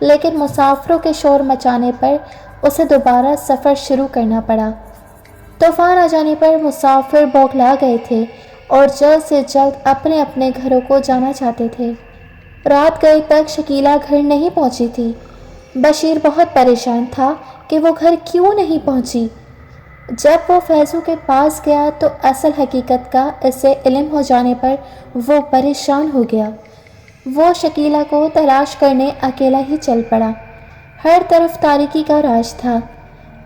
لیکن مسافروں کے شور مچانے پر اسے دوبارہ سفر شروع کرنا پڑا۔ طوفان آ جانے پر مسافر بوکھلا گئے تھے اور جلد سے جلد اپنے اپنے گھروں کو جانا چاہتے تھے۔ رات گئے تک شکیلہ گھر نہیں پہنچی تھی۔ بشیر بہت پریشان تھا کہ وہ گھر کیوں نہیں پہنچی۔ جب وہ فیضو کے پاس گیا تو اصل حقیقت کا اسے علم ہو جانے پر وہ پریشان ہو گیا۔ وہ شکیلہ کو تلاش کرنے اکیلا ہی چل پڑا۔ ہر طرف تاریکی کا راج تھا،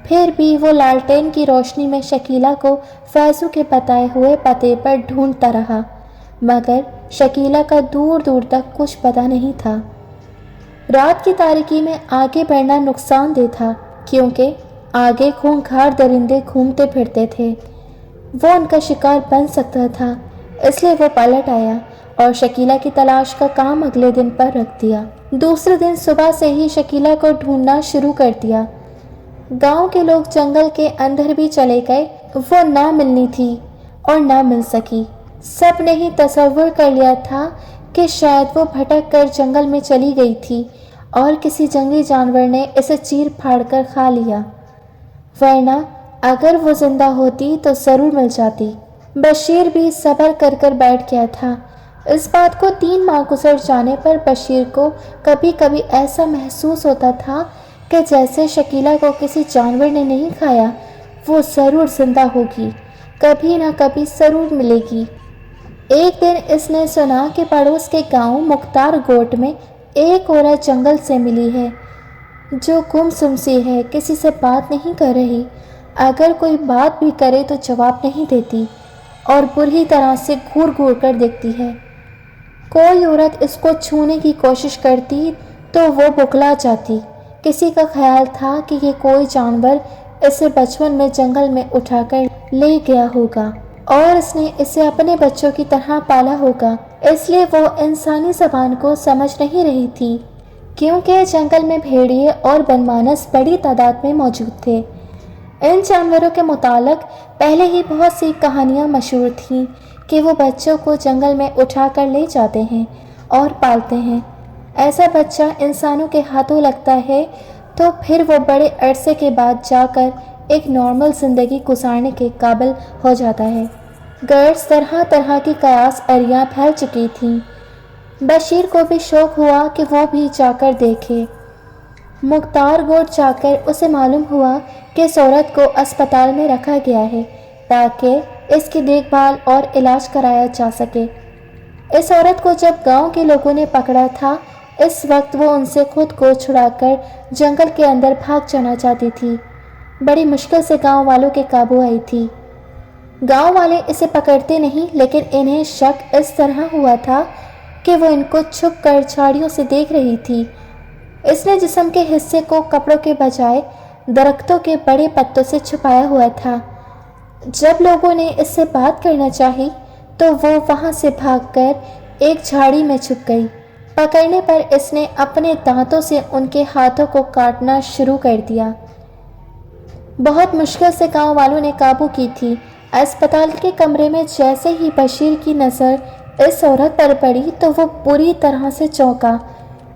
پھر بھی وہ لالٹین کی روشنی میں شکیلہ کو فیضو کے بتائے ہوئے پتے پر ڈھونڈتا رہا، مگر شکیلہ کا دور دور تک کچھ پتہ نہیں تھا۔ رات کی تاریکی میں آگے بڑھنا نقصان دہ تھا، کیونکہ آگے خونخوار درندے گھومتے پھرتے تھے۔ وہ ان کا شکار بن سکتا تھا، اس لیے وہ پلٹ آیا اور شکیلہ کی تلاش کا کام اگلے دن پر رکھ دیا۔ دوسرے دن صبح سے ہی شکیلہ کو ڈھونڈنا شروع کر دیا۔ گاؤں کے لوگ جنگل کے اندر بھی چلے گئے، وہ نہ ملنی تھی اور نہ مل سکی۔ سب نے ہی تصور کر لیا تھا کہ شاید وہ بھٹک کر جنگل میں چلی گئی تھی اور کسی جنگلی جانور نے اسے چیر پھاڑ کر کھا لیا، ورنہ اگر وہ زندہ ہوتی تو ضرور مل جاتی۔ بشیر بھی صبر کر کر بیٹھ گیا تھا۔ اس بات کو 3 ماہ گزر جانے پر بشیر کو کبھی کبھی ایسا محسوس ہوتا تھا کہ جیسے شکیلہ کو کسی جانور نے نہیں کھایا، وہ ضرور زندہ ہوگی، کبھی نہ کبھی ضرور ملے گی۔ ایک دن اس نے سنا کہ پڑوس کے گاؤں مختار گوٹ میں ایک عورت جنگل سے ملی ہے جو گمسم سی ہے، کسی سے بات نہیں کر رہی، اگر کوئی بات بھی کرے تو جواب نہیں دیتی اور بری طرح سے گھور گھور کر دیکھتی ہے۔ کوئی عورت اس کو چھونے کی کوشش کرتی تو وہ بکلا جاتی۔ کسی کا خیال تھا کہ یہ کوئی جانور اسے بچپن میں جنگل میں اٹھا کر لے گیا ہوگا اور اس نے اسے اپنے بچوں کی طرح پالا ہوگا، اس لیے وہ انسانی زبان کو سمجھ نہیں رہی تھی، کیونکہ جنگل میں بھیڑیے اور بنمانس بڑی تعداد میں موجود تھے۔ ان جانوروں کے متعلق پہلے ہی بہت سی کہانیاں مشہور تھیں کہ وہ بچوں کو جنگل میں اٹھا کر لے جاتے ہیں اور پالتے ہیں۔ ایسا بچہ انسانوں کے ہاتھوں لگتا ہے تو پھر وہ بڑے عرصے کے بعد جا کر ایک نارمل زندگی گزارنے کے قابل ہو جاتا ہے۔ غرض طرح طرح کی قیاس اریاں پھیل چکی تھیں۔ بشیر کو بھی شوق ہوا کہ وہ بھی جا کر دیکھے۔ مختار گوٹ جا کر اسے معلوم ہوا کہ اس عورت کو اسپتال میں رکھا گیا ہے تاکہ اس کی دیکھ بھال اور علاج کرایا جا سکے۔ اس عورت کو جب گاؤں کے لوگوں نے پکڑا تھا، اس وقت وہ ان سے خود کو چھڑا کر جنگل کے اندر بھاگ جانا چاہتی تھی۔ بڑی مشکل سے گاؤں والوں کے قابو آئی تھی۔ گاؤں والے اسے پکڑتے نہیں، لیکن انہیں شک اس طرح ہوا تھا کہ وہ ان کو چھپ کر جھاڑیوں سے دیکھ رہی تھی۔ اس نے جسم کے حصے کو کپڑوں کے بجائے درختوں کے بڑے پتوں سے چھپایا ہوا تھا۔ جب لوگوں نے اس سے بات کرنا چاہی تو وہ وہاں سے بھاگ کر ایک جھاڑی میں چھپ گئی۔ پکڑنے پر اس نے اپنے دانتوں سے ان کے ہاتھوں کو کاٹنا شروع کر دیا۔ بہت مشکل سے گاؤں والوں نے قابو کی تھی۔ اسپتال کے کمرے میں جیسے ہی بشیر کی نظر اس عورت پر پڑی تو وہ پوری طرح سے چونکا،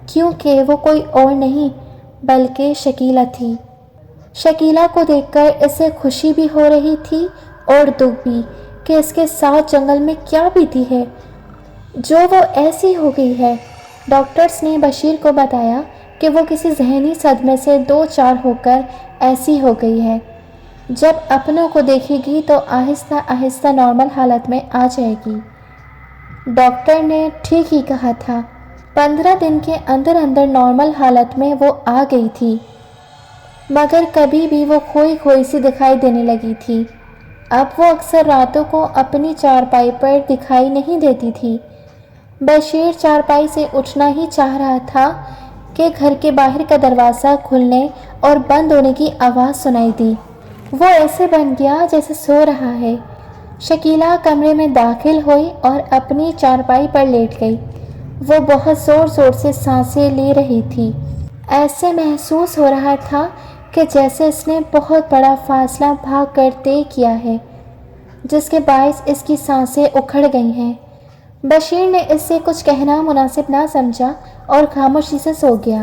کیونکہ وہ کوئی اور نہیں بلکہ شکیلہ تھی۔ شکیلہ کو دیکھ کر اسے خوشی بھی ہو رہی تھی اور دکھ بھی کہ اس کے ساتھ جنگل میں کیا بیتی ہے جو وہ ایسی ہو گئی ہے۔ ڈاکٹرز نے بشیر کو بتایا کہ وہ کسی ذہنی صدمے سے 2-4 ہو کر ایسی ہو گئی ہے۔ جب اپنوں کو دیکھے گی تو آہستہ آہستہ نارمل حالت میں آ جائے گی۔ ڈاکٹر نے ٹھیک ہی کہا تھا۔ 15 دن کے اندر اندر نارمل حالت میں وہ آ گئی تھی، مگر کبھی بھی وہ کھوئی کھوئی سی دکھائی دینے لگی تھی۔ اب وہ اکثر راتوں کو اپنی چارپائی پر دکھائی نہیں دیتی تھی۔ بشیر چارپائی سے اٹھنا ہی چاہ رہا تھا کہ گھر کے باہر کا دروازہ کھلنے اور بند ہونے کی آواز سنائی دی۔ وہ ایسے بن گیا جیسے سو رہا ہے۔ شکیلہ کمرے میں داخل ہوئی اور اپنی چارپائی پر لیٹ گئی۔ وہ بہت زور زور سے سانسیں لے رہی تھی۔ ایسے محسوس ہو رہا تھا کہ جیسے اس نے بہت بڑا فاصلہ بھاگ کر طے کیا ہے، جس کے باعث اس کی سانسیں اکھڑ گئی ہیں۔ بشیر نے اس سے کچھ کہنا مناسب نہ سمجھا اور خاموشی سے سو گیا۔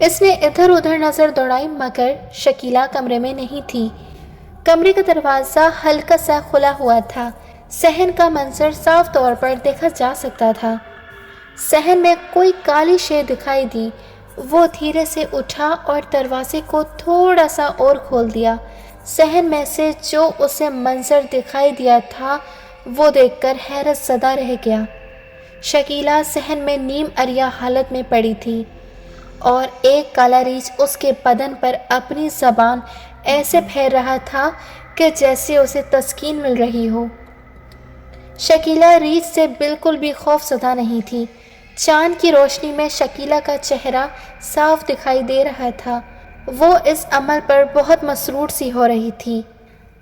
اس نے ادھر ادھر نظر دوڑائی مگر شکیلا کمرے میں نہیں تھی۔ کمرے کا دروازہ ہلکا سا کھلا ہوا تھا۔ صحن کا منظر صاف طور پر دیکھا جا سکتا تھا۔ صحن میں کوئی کالی شے دکھائی دی۔ وہ دھیرے سے اٹھا اور دروازے کو تھوڑا سا اور کھول دیا۔ صحن میں سے جو اسے منظر دکھائی دیا تھا وہ دیکھ کر حیرت زدہ رہ گیا۔ شکیلا صحن میں نیم عریاں حالت میں پڑی تھی اور ایک کالا ریچھ اس کے بدن پر اپنی زبان ایسے پھیر رہا تھا کہ جیسے اسے تسکین مل رہی ہو۔ شکیلا ریچھ سے بالکل بھی خوف زدہ نہیں تھی۔ چاند کی روشنی میں شکیلا کا چہرہ صاف دکھائی دے رہا تھا۔ وہ اس عمل پر بہت مسرور سی ہو رہی تھی۔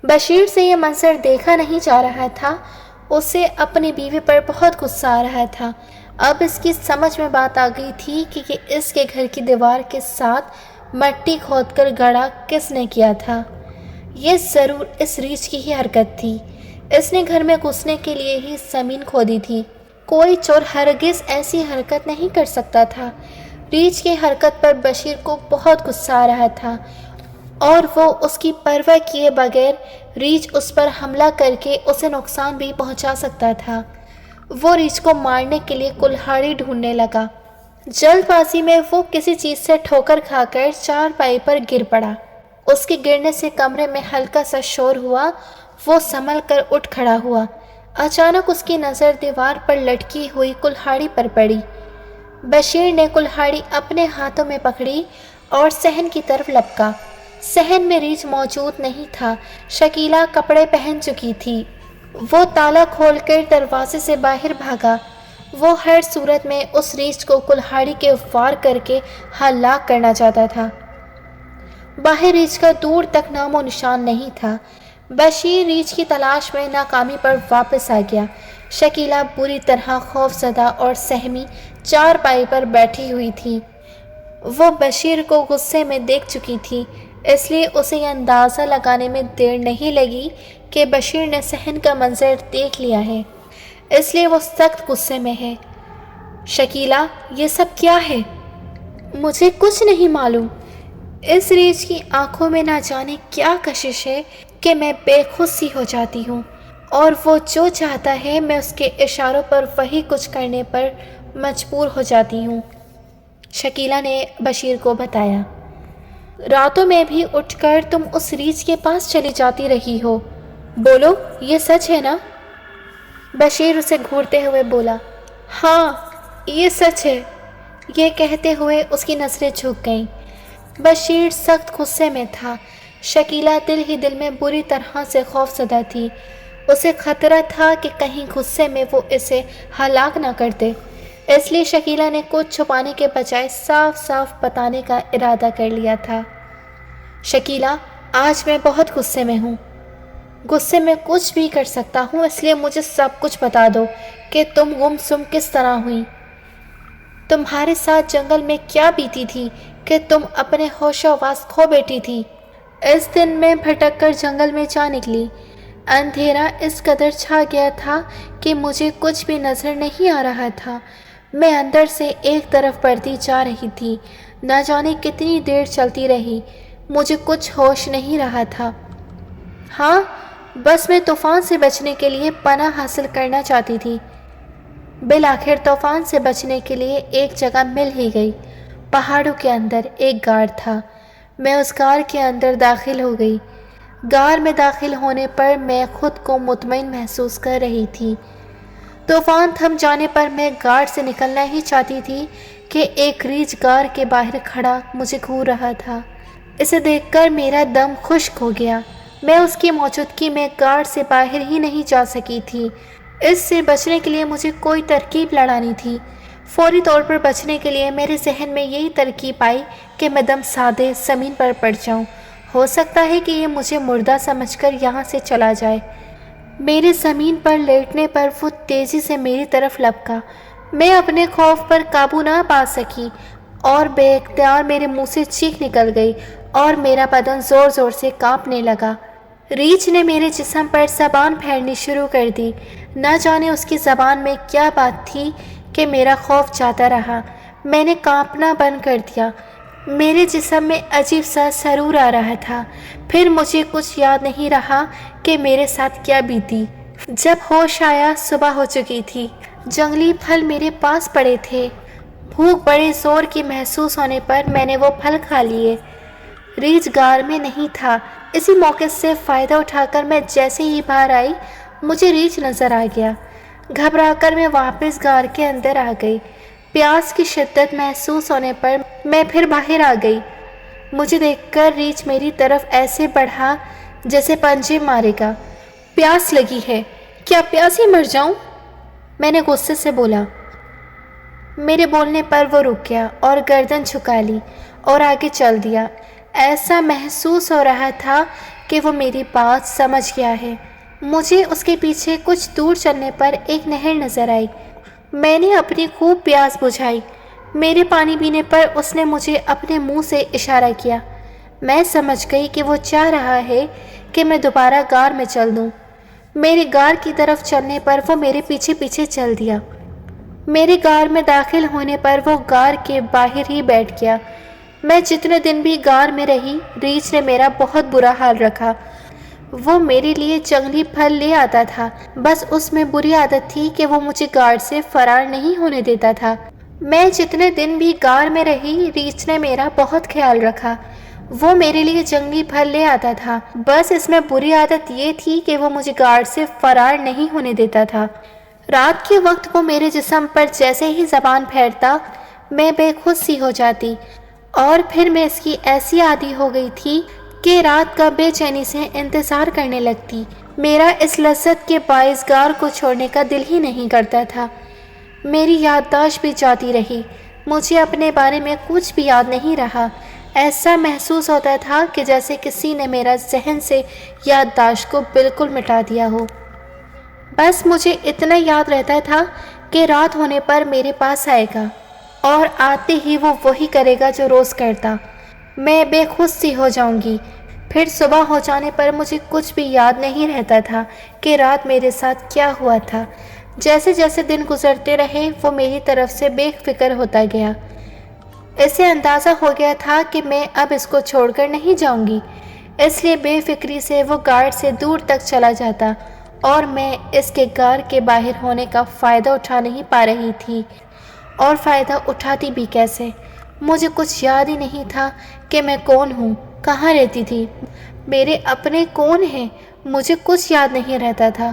بشیر سے یہ منظر دیکھا نہیں جا رہا تھا۔ اسے اپنی بیوی پر بہت غصہ آ رہا تھا۔ اب اس کی سمجھ میں بات آ گئی تھی کہ اس کے گھر کی دیوار کے ساتھ مٹی کھود کر گڑھا کس نے کیا تھا۔ یہ ضرور اس ریچھ کی ہی حرکت تھی۔ اس نے گھر میں گھسنے کے لیے ہی زمین کھودی تھی۔ کوئی چور ہرگز ایسی حرکت نہیں کر سکتا تھا۔ ریچھ کی حرکت پر بشیر کو بہت غصہ آ رہا تھا اور وہ اس کی پرواہ کیے بغیر ریچھ اس پر حملہ کر کے اسے نقصان بھی پہنچا سکتا تھا۔ وہ ریچھ کو مارنے کے لیے کلہاڑی ڈھونڈنے لگا۔ جلد بازی میں وہ کسی چیز سے ٹھوکر کھا کر چارپائی پر گر پڑا۔ اس کے گرنے سے کمرے میں ہلکا سا شور ہوا۔ وہ سنبھل کر اٹھ کھڑا ہوا۔ اچانک اس کی نظر دیوار پر لٹکی ہوئی کلہاڑی پر پڑی۔ بشیر نے کلہاڑی اپنے ہاتھوں میں پکڑی اور صحن کی طرف لپکا۔ صحن میں ریچھ موجود نہیں تھا۔ شکیلا کپڑے پہن چکی تھی۔ وہ تالا کھول کر دروازے سے باہر بھاگا۔ وہ ہر صورت میں اس ریچھ کو کلہاڑی کے وار کر کے ہلاک کرنا چاہتا تھا۔ باہر ریچھ کا دور تک نام و نشان نہیں تھا۔ بشیر ریچھ کی تلاش میں ناکامی پر واپس آ گیا۔ شکیلا بری طرح خوف زدہ اور سہمی چارپائی پر بیٹھی ہوئی تھی۔ وہ بشیر کو غصے میں دیکھ چکی تھی، اس لیے اسے یہ اندازہ لگانے میں دیر نہیں لگی کہ بشیر نے صحن کا منظر دیکھ لیا ہے، اس لیے وہ سخت غصے میں ہے۔ شکیلا، یہ سب کیا ہے؟ مجھے کچھ نہیں معلوم۔ اس ریچھ کی آنکھوں میں نہ جانے کیا کشش ہے کہ میں بے خود سی ہو جاتی ہوں اور وہ جو چاہتا ہے میں اس کے اشاروں پر وہی کچھ کرنے پر مجبور ہو جاتی ہوں، شکیلا نے بشیر کو بتایا۔ راتوں میں بھی اٹھ کر تم اس ریچھ کے پاس چلی جاتی رہی ہو، بولو یہ سچ ہے نا؟ بشیر اسے گھورتے ہوئے بولا۔ ہاں یہ سچ ہے، یہ کہتے ہوئے اس کی نظریں جھک گئیں۔ بشیر سخت غصے میں تھا۔ شکیلا دل ہی دل میں بری طرح سے خوف زدہ تھی۔ اسے خطرہ تھا کہ کہیں غصے میں وہ اسے ہلاک نہ کر دے، اس لیے شکیلا نے کچھ چھپانے کے بجائے صاف صاف بتانے کا ارادہ کر لیا تھا۔ شکیلا، آج میں بہت غصے میں ہوں۔ غصے میں کچھ بھی کر سکتا ہوں، اس لیے مجھے سب کچھ بتا دو کہ تم گمسم کس طرح ہوئی، تمہارے ساتھ جنگل میں کیا بیتی تھی کہ تم اپنے ہوش و حواس کھو بیٹھی تھی۔ اس دن میں بھٹک کر جنگل میں جا نکلی۔ اندھیرا اس قدر چھا گیا تھا کہ مجھے کچھ بھی نظر نہیں آ رہا تھا۔ میں اندر سے ایک طرف بڑھتی جا رہی تھی، نہ جانے کتنی دیر چلتی رہی، مجھے کچھ ہوش نہیں رہا تھا۔ ہاں، بس میں طوفان سے بچنے کے لیے پناہ حاصل کرنا چاہتی تھی۔ بالآخر طوفان سے بچنے کے لیے ایک جگہ مل ہی گئی۔ پہاڑوں کے اندر ایک غار تھا۔ میں اس غار کے اندر داخل ہو گئی۔ غار میں داخل ہونے پر میں خود کو مطمئن محسوس کر رہی تھی۔ طوفان تھم جانے پر میں غار سے نکلنا ہی چاہتی تھی کہ ایک ریچھ غار کے باہر کھڑا مجھے گھور رہا تھا۔ اسے دیکھ کر میرا دم خشک ہو گیا۔ میں اس کی موجودگی میں غار سے باہر ہی نہیں جا سکی تھی۔ اس سے بچنے کے لیے مجھے کوئی ترکیب لڑانی تھی۔ فوری طور پر بچنے کے لیے میرے ذہن میں یہی ترکیب آئی کہ میں دم سادے زمین پر پڑ جاؤں۔ ہو سکتا ہے کہ یہ مجھے مردہ سمجھ کر یہاں سے چلا جائے۔ میرے زمین پر لیٹنے پر وہ تیزی سے میری طرف لپکا۔ میں اپنے خوف پر قابو نہ پا سکی اور بے اختیار میرے منہ سے چیخ نکل گئی اور میرا بدن زور زور سے کانپنے لگا۔ ریچھ نے میرے جسم پر زبان پھیرنی شروع کر دی۔ نہ جانے اس کی زبان میں کیا بات تھی کہ میرا خوف جاتا رہا۔ میں نے کانپنا بند کر دیا۔ میرے جسم میں عجیب سا سرور آ رہا تھا۔ پھر مجھے کچھ یاد نہیں رہا کہ میرے ساتھ کیا بیتی۔ جب ہوش آیا صبح ہو چکی تھی۔ جنگلی پھل میرے پاس پڑے تھے۔ بھوک بڑے زور کی محسوس ہونے پر میں نے وہ پھل کھا لیے۔ ریچھ غار میں نہیں تھا۔ اسی موقع سے فائدہ اٹھا کر میں جیسے ہی باہر آئی مجھے ریچھ نظر آ گیا۔ گھبرا کر میں واپس غار کے اندر آ گئی۔ پیاس کی شدت محسوس ہونے پر میں پھر باہر آ گئی۔ مجھے دیکھ کر ریچھ میری طرف ایسے بڑھا جیسے پنجے مارے گا۔ پیاس لگی ہے، کیا پیاس ہی مر جاؤں؟ میں نے غصے سے بولا۔ میرے بولنے پر وہ رک گیا اور گردن جھکا لی اور آگے چل دیا۔ ایسا محسوس ہو رہا تھا کہ وہ میری بات سمجھ گیا ہے۔ مجھے اس کے پیچھے کچھ دور چلنے پر ایک نہر نظر آئی۔ میں نے اپنی خوب پیاس بجھائی۔ میرے پانی پینے پر اس نے مجھے اپنے منہ سے اشارہ کیا۔ میں سمجھ گئی کہ وہ چاہ رہا ہے کہ میں دوبارہ غار میں چل دوں۔ میرے غار کی طرف چلنے پر وہ میرے پیچھے پیچھے چل دیا۔ میرے غار میں داخل ہونے پر وہ غار کے باہر ہی بیٹھ گیا۔ میں جتنے دن بھی غار میں رہی ریچھ نے میرا بہت برا حال رکھا۔ وہ میرے لیے جنگلی پھل لے آتا تھا، بس اس میں بری عادت تھی کہ وہ مجھے غار سے فرار نہیں ہونے دیتا تھا۔ میں جتنے دن بھی غار میں رہی ریچھ نے میرا بہت خیال رکھا۔ وہ میرے لیے جنگلی پھل لے آتا تھا، بس اس میں بری عادت یہ تھی کہ وہ مجھے غار سے فرار نہیں ہونے دیتا تھا۔ رات کے وقت وہ میرے جسم پر جیسے ہی زبان پھیرتا میں بے خود سی ہو جاتی، اور پھر میں اس کی ایسی عادی ہو گئی تھی کہ رات کا بے چینی سے انتظار کرنے لگتی۔ میرا اس لذت کے باعث غار کو چھوڑنے کا دل ہی نہیں کرتا تھا۔ میری یادداشت بھی جاتی رہی۔ مجھے اپنے بارے میں کچھ بھی یاد نہیں رہا۔ ایسا محسوس ہوتا تھا کہ جیسے کسی نے میرا ذہن سے یادداشت کو بالکل مٹا دیا ہو۔ بس مجھے اتنا یاد رہتا تھا کہ رات ہونے پر میرے پاس آئے گا اور آتے ہی وہ وہی کرے گا جو روز کرتا۔ میں بے خود سی ہو جاؤں گی۔ پھر صبح ہو جانے پر مجھے کچھ بھی یاد نہیں رہتا تھا کہ رات میرے ساتھ کیا ہوا تھا۔ جیسے جیسے دن گزرتے رہے وہ میری طرف سے بے فکر ہوتا گیا۔ اسے اندازہ ہو گیا تھا کہ میں اب اس کو چھوڑ کر نہیں جاؤں گی، اس لیے بے فکری سے وہ غار سے دور تک چلا جاتا اور میں اس کے غار کے باہر ہونے کا فائدہ اٹھا نہیں پا رہی تھی، اور فائدہ اٹھاتی بھی کیسے؟ مجھے کچھ یاد ہی نہیں تھا کہ میں کون ہوں، کہاں رہتی تھی، میرے اپنے کون ہیں، مجھے کچھ یاد نہیں رہتا تھا۔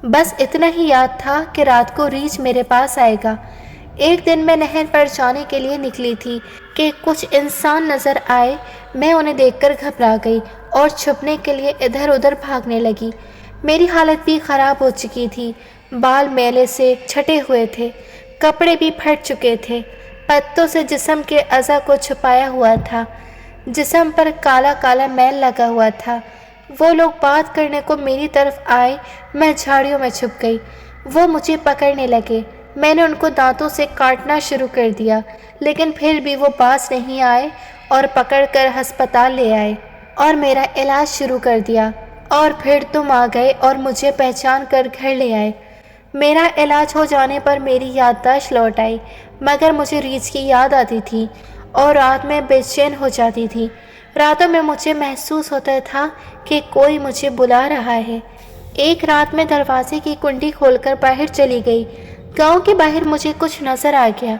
بس اتنا ہی یاد تھا کہ رات کو ریچھ میرے پاس آئے گا۔ ایک دن میں نہر پر جانے کے لیے نکلی تھی کہ کچھ انسان نظر آئے۔ میں انہیں دیکھ کر گھبرا گئی اور چھپنے کے لیے ادھر ادھر بھاگنے لگی۔ میری حالت بھی خراب ہو چکی تھی، بال میلے سے چھٹے ہوئے تھے، کپڑے بھی پھٹ چکے تھے، پتوں سے جسم کے اعضاء کو چھپایا ہوا تھا، جسم پر کالا کالا میل لگا ہوا تھا۔ وہ لوگ بات کرنے کو میری طرف آئے، میں جھاڑیوں میں چھپ گئی۔ وہ مجھے پکڑنے لگے، میں نے ان کو دانتوں سے کاٹنا شروع کر دیا، لیکن پھر بھی وہ باز نہیں آئے اور پکڑ کر ہسپتال لے آئے اور میرا علاج شروع کر دیا، اور پھر تم آ گئے اور مجھے پہچان کر گھر لے آئے۔ میرا علاج ہو جانے پر میری یادداشت لوٹ آئی، مگر مجھے ریچھ کی یاد آتی تھی اور رات میں بے چین ہو جاتی تھی۔ راتوں میں مجھے محسوس ہوتا تھا کہ کوئی مجھے بلا رہا ہے۔ ایک رات میں دروازے کی کنڈی کھول کر باہر چلی گئی۔ گاؤں کے باہر مجھے کچھ نظر آ گیا۔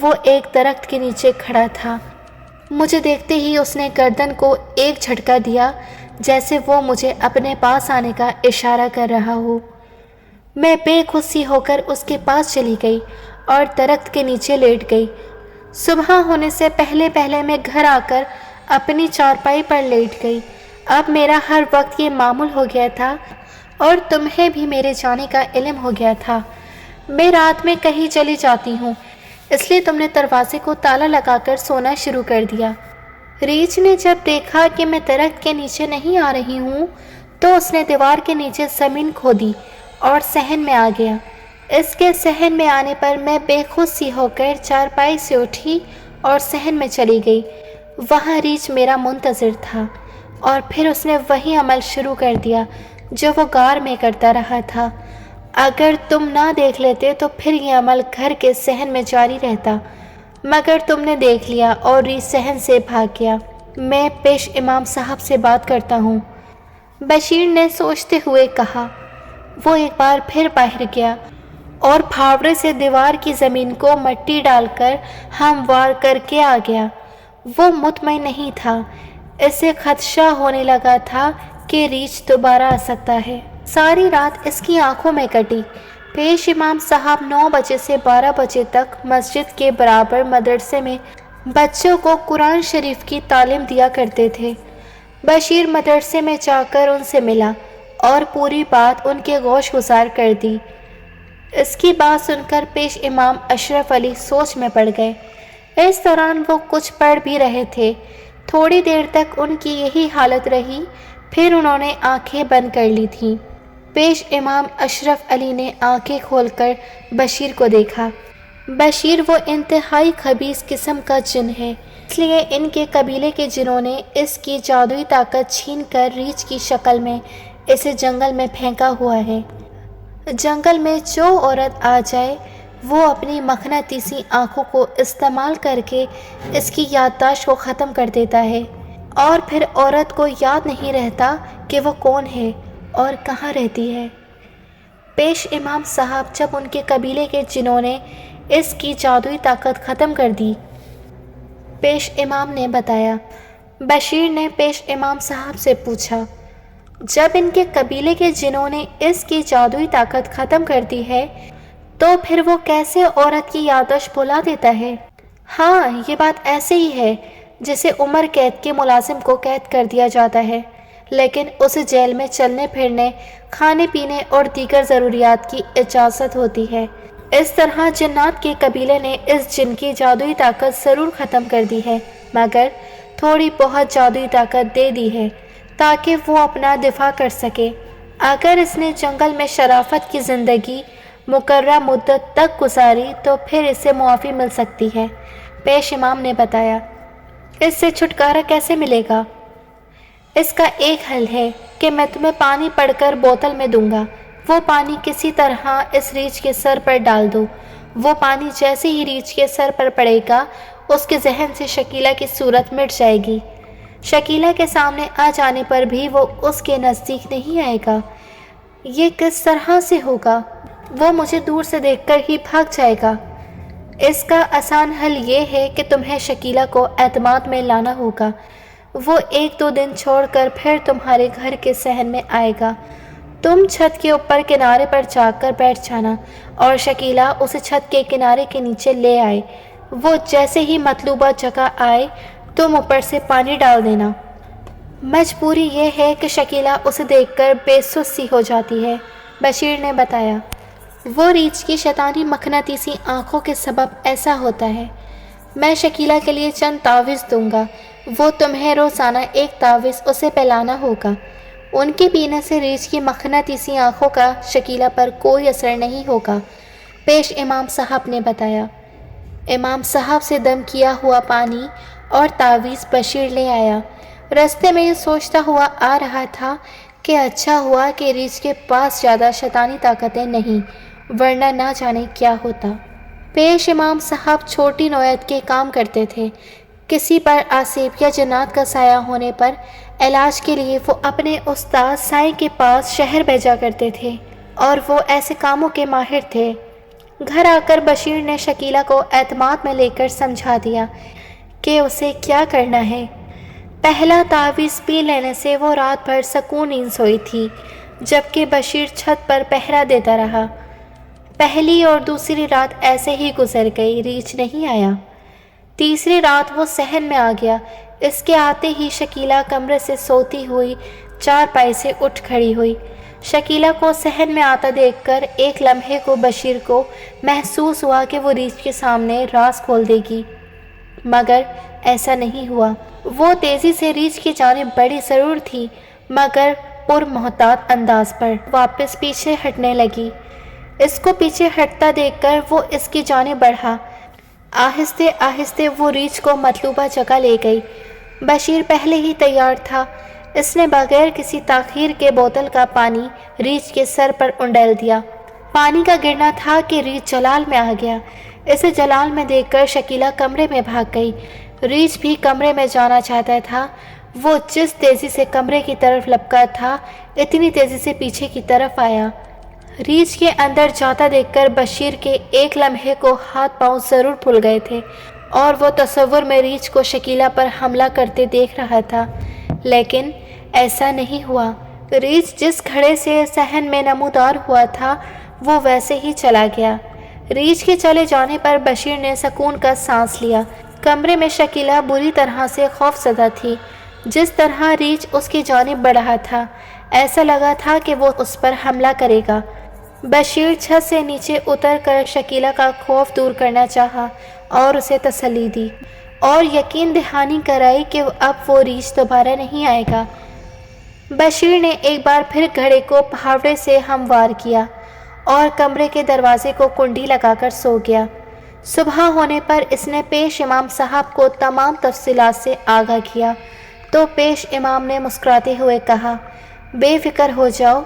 وہ ایک درخت کے نیچے کھڑا تھا۔ مجھے دیکھتے ہی اس نے گردن کو ایک جھٹکا دیا جیسے وہ مجھے اپنے پاس آنے کا اشارہ کر رہا ہو۔ میں بے خود سی ہو کر اس کے پاس چلی گئی اور درخت کے نیچے لیٹ گئی۔ صبح ہونے سے پہلے پہلے میں گھر آ کر اپنی چارپائی پر لیٹ گئی۔ اب میرا ہر وقت یہ معمول ہو گیا تھا اور تمہیں بھی میرے جانے کا علم ہو گیا تھا۔ میں رات میں کہیں چلی جاتی ہوں، اس لیے تم نے دروازے کو تالا لگا کر سونا شروع کر دیا۔ ریچھ نے جب دیکھا کہ میں درخت کے نیچے نہیں آ رہی ہوں تو اس نے دیوار کے نیچے زمین کھودی اور صحن میں آ گیا۔ اس کے صحن میں آنے پر میں بے خود سی ہو کر چارپائی سے اٹھی اور صحن میں چلی گئی۔ وہاں ریچھ میرا منتظر تھا، اور پھر اس نے وہی عمل شروع کر دیا جو وہ غار میں کرتا رہا تھا۔ اگر تم نہ دیکھ لیتے تو پھر یہ عمل گھر کے صحن میں جاری رہتا، مگر تم نے دیکھ لیا اور ریچھ صحن سے بھاگ گیا۔ میں پیش امام صاحب سے بات کرتا ہوں، بشیر نے سوچتے ہوئے کہا۔ وہ ایک بار پھر باہر گیا اور پھاوڑے سے دیوار کی زمین کو مٹی ڈال کر ہموار کر کے آ گیا۔ وہ مطمئن نہیں تھا، اسے خدشہ ہونے لگا تھا کہ ریچھ دوبارہ آ سکتا ہے۔ ساری رات اس کی آنکھوں میں کٹی۔ پیش امام صاحب 9 بجے سے 12 بجے تک مسجد کے برابر مدرسے میں بچوں کو قرآن شریف کی تعلیم دیا کرتے تھے۔ بشیر مدرسے میں جا کر ان سے ملا اور پوری بات ان کے گوش گزار کر دی۔ اس کی بات سن کر پیش امام اشرف علی سوچ میں پڑ گئے۔ اس دوران وہ کچھ پڑھ بھی رہے تھے۔ تھوڑی دیر تک ان کی یہی حالت رہی، پھر انہوں نے آنکھیں بند کر لی تھیں۔ پیش امام اشرف علی نے آنکھیں کھول کر بشیر کو دیکھا۔ بشیر وہ انتہائی خبیث قسم کا جن ہے، اس لیے ان کے قبیلے کے جنوں نے اس کی جادوئی طاقت چھین کر ریچھ کی شکل میں اسے جنگل میں پھینکا ہوا ہے۔ جنگل میں جو عورت آ جائے وہ اپنی مقناطیسی آنکھوں کو استعمال کر کے اس کی یادداشت کو ختم کر دیتا ہے، اور پھر عورت کو یاد نہیں رہتا کہ وہ کون ہے اور کہاں رہتی ہے۔ پیش امام صاحب جب ان کے قبیلے کے جنوں نے اس کی جادوئی طاقت ختم کر دی، پیش امام نے بتایا۔ بشیر نے پیش امام صاحب سے پوچھا، جب ان کے قبیلے کے جنوں نے اس کی جادوئی طاقت ختم کر دی ہے تو پھر وہ کیسے عورت کی یادداشت بھلا دیتا ہے؟ ہاں، یہ بات ایسے ہی ہے جیسے عمر قید کے ملازم کو قید کر دیا جاتا ہے، لیکن اسے جیل میں چلنے پھرنے، کھانے پینے اور دیگر ضروریات کی اجازت ہوتی ہے۔ اس طرح جنات کے قبیلے نے اس جن کی جادوئی طاقت ضرور ختم کر دی ہے، مگر تھوڑی بہت جادوئی طاقت دے دی ہے تاکہ وہ اپنا دفاع کر سکے۔ اگر اس نے جنگل میں شرافت کی زندگی مقررہ مدت تک گزاری تو پھر اسے معافی مل سکتی ہے، پیش امام نے بتایا۔ اس سے چھٹکارا کیسے ملے گا؟ اس کا ایک حل ہے کہ میں تمہیں پانی پڑھ کر بوتل میں دوں گا، وہ پانی کسی طرح اس ریچھ کے سر پر ڈال دو۔ وہ پانی جیسے ہی ریچھ کے سر پر پڑے گا، اس کے ذہن سے شکیلہ کی صورت مٹ جائے گی۔ شکیلہ کے سامنے آ جانے پر بھی وہ اس کے نزدیک نہیں آئے گا۔ یہ کس طرح سے ہوگا؟ وہ مجھے دور سے دیکھ کر ہی بھاگ جائے گا۔ اس کا آسان حل یہ ہے کہ تمہیں شکیلہ کو اعتماد میں لانا ہوگا۔ وہ 1-2 دن چھوڑ کر پھر تمہارے گھر کے صحن میں آئے گا۔ تم چھت کے اوپر کنارے پر جا کر بیٹھ جانا اور شکیلہ اسے چھت کے کنارے کے نیچے لے آئے۔ وہ جیسے ہی مطلوبہ جگہ آئے تم اوپر سے پانی ڈال دینا۔ مجبوری یہ ہے کہ شکیلہ اسے دیکھ کر بے سوس سی ہو جاتی ہے، بشیر نے بتایا۔ وہ ریچھ کی شیطانی مقناطیسی آنکھوں کے سبب ایسا ہوتا ہے۔ میں شکیلہ کے لیے چند تعویذ دوں گا، وہ تمہیں روزانہ ایک تعویذ اسے پلانا ہوگا۔ ان کے پینے سے ریچھ کی مقناطیسی آنکھوں کا شکیلہ پر کوئی اثر نہیں ہوگا، پیش امام صاحب نے بتایا۔ امام صاحب سے دم کیا ہوا پانی اور تعویذ بشیر لے آیا۔ رستے میں یہ سوچتا ہوا آ رہا تھا کہ اچھا ہوا کہ ریچھ کے پاس زیادہ شیطانی طاقتیں نہیں، ورنہ نہ جانے کیا ہوتا۔ پیش امام صاحب چھوٹی نوعیت کے کام کرتے تھے۔ کسی پر آسیب یا جنات کا سایہ ہونے پر علاج کے لیے وہ اپنے استاد سائیں کے پاس شہر بھیجا کرتے تھے، اور وہ ایسے کاموں کے ماہر تھے۔ گھر آ کر بشیر نے شکیلہ کو اعتماد میں لے کر سمجھا دیا کہ اسے کیا کرنا ہے۔ پہلا تعویذ پی لینے سے وہ رات بھر سکون نیند سوئی تھی، جبکہ بشیر چھت پر پہرا دیتا رہا۔ پہلی اور دوسری رات ایسے ہی گزر گئی، ریچھ نہیں آیا۔ تیسری رات وہ صحن میں آ گیا۔ اس کے آتے ہی شکیلہ کمرے سے سوتی ہوئی چارپائی سے اٹھ کھڑی ہوئی۔ شکیلہ کو صحن میں آتا دیکھ کر ایک لمحے کو بشیر کو محسوس ہوا کہ وہ ریچھ کے سامنے راز کھول دے گی، مگر ایسا نہیں ہوا۔ وہ تیزی سے ریچھ کی جانب بڑھی ضرور تھی، مگر پرمحتاط انداز پر واپس پیچھے ہٹنے لگی۔ اس کو پیچھے ہٹتا دیکھ کر وہ اس کی جانب بڑھا۔ آہستہ آہستہ وہ ریچھ کو مطلوبہ جگہ لے گئی۔ بشیر پہلے ہی تیار تھا۔ اس نے بغیر کسی تاخیر کے بوتل کا پانی ریچھ کے سر پر انڈیل دیا۔ پانی کا گرنا تھا کہ ریچھ جلال میں آ گیا۔ اسے جلال میں دیکھ کر شکیلا کمرے میں بھاگ گئی۔ ریچھ بھی کمرے میں جانا چاہتا تھا۔ وہ جس تیزی سے کمرے کی طرف لپکا تھا، اتنی تیزی سے پیچھے کی طرف آیا۔ ریچھ کے اندر جاتا دیکھ کر بشیر کے ایک لمحے کو ہاتھ پاؤں ضرور پھول گئے تھے اور وہ تصور میں ریچھ کو شکیلا پر حملہ کرتے دیکھ رہا تھا، لیکن ایسا نہیں ہوا۔ ریچھ جس کھڑے سے صحن میں نمودار ہوا تھا وہ ویسے ہی چلا گیا۔ ریچھ کے چلے جانے پر بشیر نے سکون کا سانس لیا۔ کمرے میں شکیلا بری طرح سے خوف زدہ تھی۔ جس طرح ریچھ اس کی جانب بڑھ رہا تھا، ایسا لگا تھا کہ وہ اس پر حملہ کرے گا۔ بشیر چھت سے نیچے اتر کر شکیلا کا خوف دور کرنا چاہا اور اسے تسلی دی اور یقین دہانی کرائی کہ اب وہ ریچھ دوبارہ نہیں آئے گا۔ بشیر نے ایک بار پھر گھڑے کو پہاڑے سے ہموار کیا اور کمرے کے دروازے کو کنڈی لگا کر سو گیا۔ صبح ہونے پر اس نے پیش امام صاحب کو تمام تفصیلات سے آگاہ کیا تو پیش امام نے مسکراتے ہوئے کہا، بے فکر ہو جاؤ،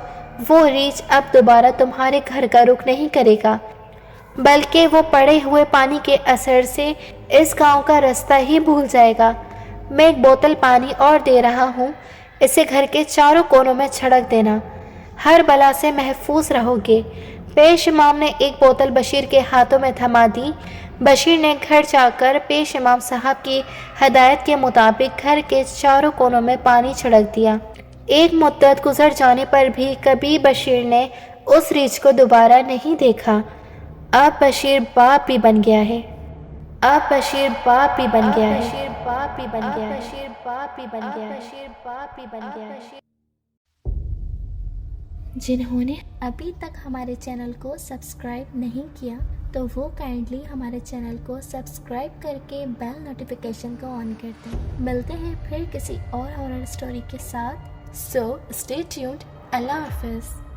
وہ ریچھ اب دوبارہ تمہارے گھر کا رخ نہیں کرے گا، بلکہ وہ پڑے ہوئے پانی کے اثر سے اس گاؤں کا رستہ ہی بھول جائے گا۔ میں ایک بوتل پانی اور دے رہا ہوں، اسے گھر کے چاروں کونوں میں چھڑک دینا، ہر بلا سے محفوظ رہو گے۔ پیش امام نے ایک بوتل بشیر کے ہاتھوں میں تھما دی۔ بشیر نے گھر جا کر پیش امام صاحب کی ہدایت کے مطابق گھر کے چاروں کونوں میں پانی چھڑک دیا۔ ایک مدت گزر جانے پر بھی کبھی بشیر نے اس ریچھ کو دوبارہ نہیں دیکھا۔ اب بشیر باپ بھی بن گیا ہے۔ اب بشیر باپ بھی بن گیا ہے۔ بشیر باپ بھی بن گیا ہے۔ بشیر باپ بھی بن گیا ہے۔ بشیر باپ بھی بن گیا ہے۔ جنہوں نے ابھی تک ہمارے چینل کو سبسکرائب نہیں کیا تو وہ کائنڈلی ہمارے چینل کو سبسکرائب کر کے بیل نوٹیفیکیشن کو آن کر دیں۔ ملتے ہیں پھر کسی اور ہارر اسٹوری کے ساتھ، سو اسٹے ٹیونڈ۔ اللہ حافظ۔